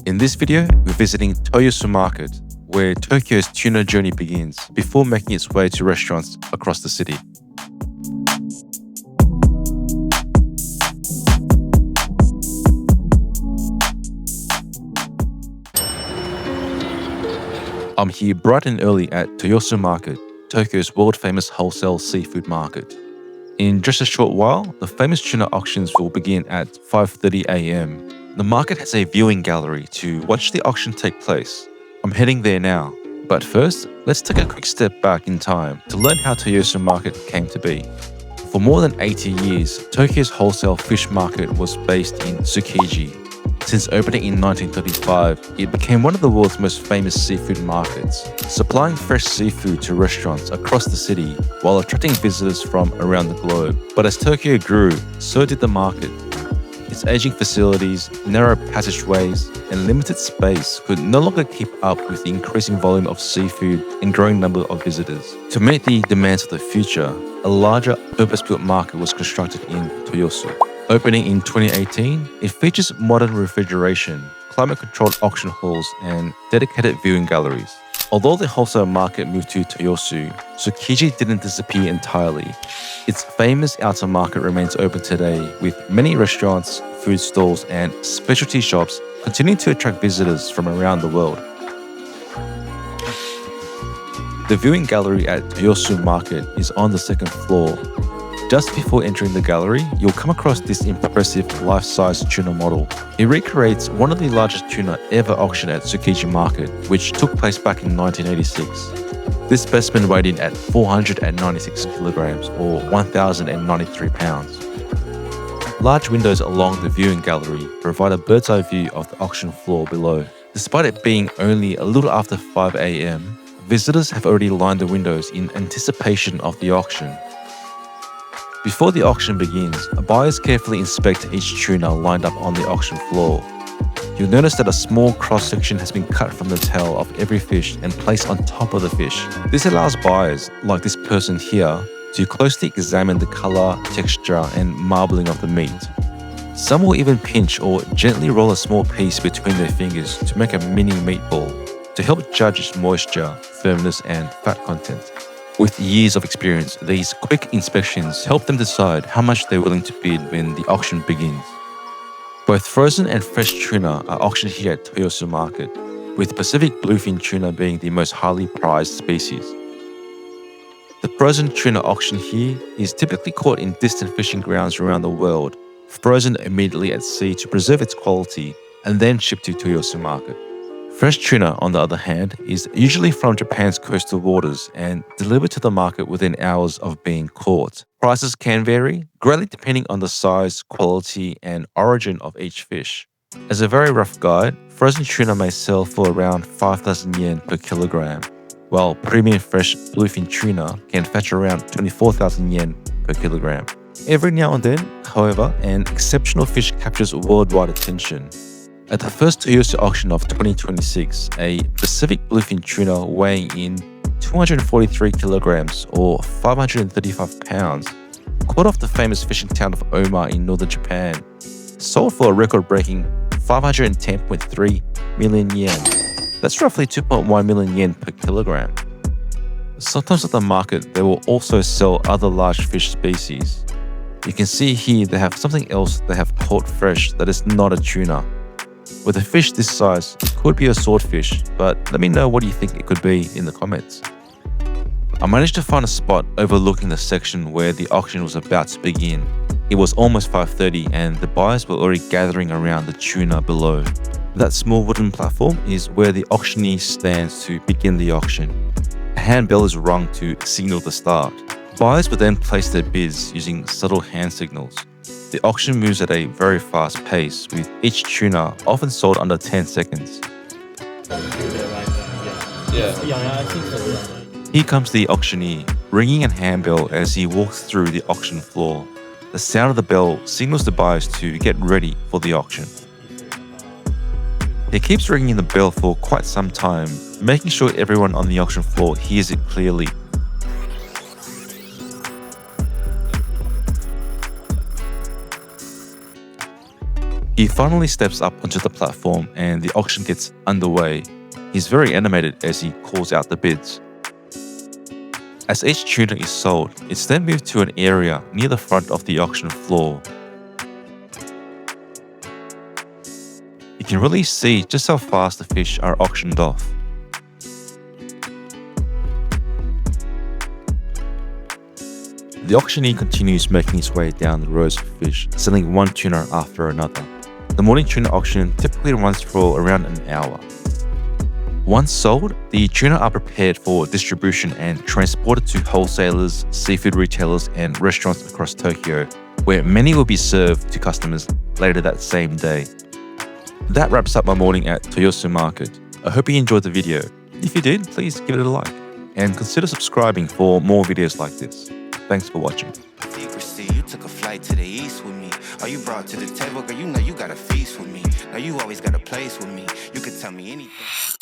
In this video, we're visiting Toyosu Market, where Tokyo's tuna journey begins before making its way to restaurants across the city. I'm here bright and early at Toyosu Market, Tokyo's world-famous wholesale seafood market. In just a short while, the famous tuna auctions will begin at 5:30 a.m. The market has a viewing gallery to watch the auction take place. I'm heading there now. But first, let's take a quick step back in time to learn how Toyosu Market came to be. For more than 80 years, Tokyo's wholesale fish market was based in Tsukiji. Since opening in 1935, it became one of the world's most famous seafood markets, supplying fresh seafood to restaurants across the city while attracting visitors from around the globe. But as Tokyo grew, so did the market. Its aging facilities, narrow passageways, and limited space could no longer keep up with the increasing volume of seafood and growing number of visitors. To meet the demands of the future, a larger purpose-built market was constructed in Toyosu. Opening in 2018, it features modern refrigeration, climate-controlled auction halls, and dedicated viewing galleries. Although the wholesale market moved to Toyosu, Tsukiji didn't disappear entirely. Its famous outer market remains open today, with many restaurants, food stalls, and specialty shops continuing to attract visitors from around the world. The viewing gallery at Toyosu Market is on the second floor. Just before entering the gallery, you'll come across this impressive life-size tuna model. It recreates one of the largest tuna ever auctioned at Tsukiji Market, which took place back in 1986. This specimen weighed in at 496 kilograms or 1,093 pounds. Large windows along the viewing gallery provide a bird's-eye view of the auction floor below. Despite it being only a little after 5 a.m., visitors have already lined the windows in anticipation of the auction. Before the auction begins, buyers carefully inspect each tuna lined up on the auction floor. You'll notice that a small cross-section has been cut from the tail of every fish and placed on top of the fish. This allows buyers, like this person here, to closely examine the color, texture, and marbling of the meat. Some will even pinch or gently roll a small piece between their fingers to make a mini meatball to help judge its moisture, firmness, and fat content. With years of experience, these quick inspections help them decide how much they're willing to bid when the auction begins. Both frozen and fresh tuna are auctioned here at Toyosu Market, with Pacific bluefin tuna being the most highly prized species. The frozen tuna auction here is typically caught in distant fishing grounds around the world, frozen immediately at sea to preserve its quality, and then shipped to Toyosu Market. Fresh tuna, on the other hand, is usually from Japan's coastal waters and delivered to the market within hours of being caught. Prices can vary, greatly depending on the size, quality, and origin of each fish. As a very rough guide, frozen tuna may sell for around 5,000 yen per kilogram, while premium fresh bluefin tuna can fetch around 24,000 yen per kilogram. Every now and then, however, an exceptional fish captures worldwide attention. At the first Toyosu auction of 2026, a Pacific bluefin tuna weighing in 243 kilograms or 535 pounds, caught off the famous fishing town of Oma in northern Japan, sold for a record-breaking 510.3 million yen. That's roughly 2.1 million yen per kilogram. Sometimes at the market, they will also sell other large fish species. You can see here they have something else they have caught fresh that is not a tuna. With a fish this size, it could be a swordfish, but let me know what you think it could be in the comments. I managed to find a spot overlooking the section where the auction was about to begin. It was almost 5:30 and the buyers were already gathering around the tuna below. That small wooden platform is where the auctioneer stands to begin the auction. A handbell is rung to signal the start. Buyers would then place their bids using subtle hand signals. The auction moves at a very fast pace, with each tuna often sold under 10 seconds. Here comes the auctioneer, ringing a handbell as he walks through the auction floor. The sound of the bell signals the buyers to get ready for the auction. He keeps ringing the bell for quite some time, making sure everyone on the auction floor hears it clearly. He finally steps up onto the platform and the auction gets underway. He's very animated as he calls out the bids. As each tuna is sold, it's then moved to an area near the front of the auction floor. You can really see just how fast the fish are auctioned off. The auctioneer continues making his way down the rows of fish, selling one tuna after another. The morning tuna auction typically runs for around an hour. Once sold, the tuna are prepared for distribution and transported to wholesalers, seafood retailers, and restaurants across Tokyo, where many will be served to customers later that same day. That wraps up my morning at Toyosu Market. I hope you enjoyed the video. If you did, please give it a like and consider subscribing for more videos like this. Thanks for watching. Secrecy, you took a flight to the east with me. Are you brought to the table, girl? You know you got a feast with me. Now you always got a place with me. You could tell me anything.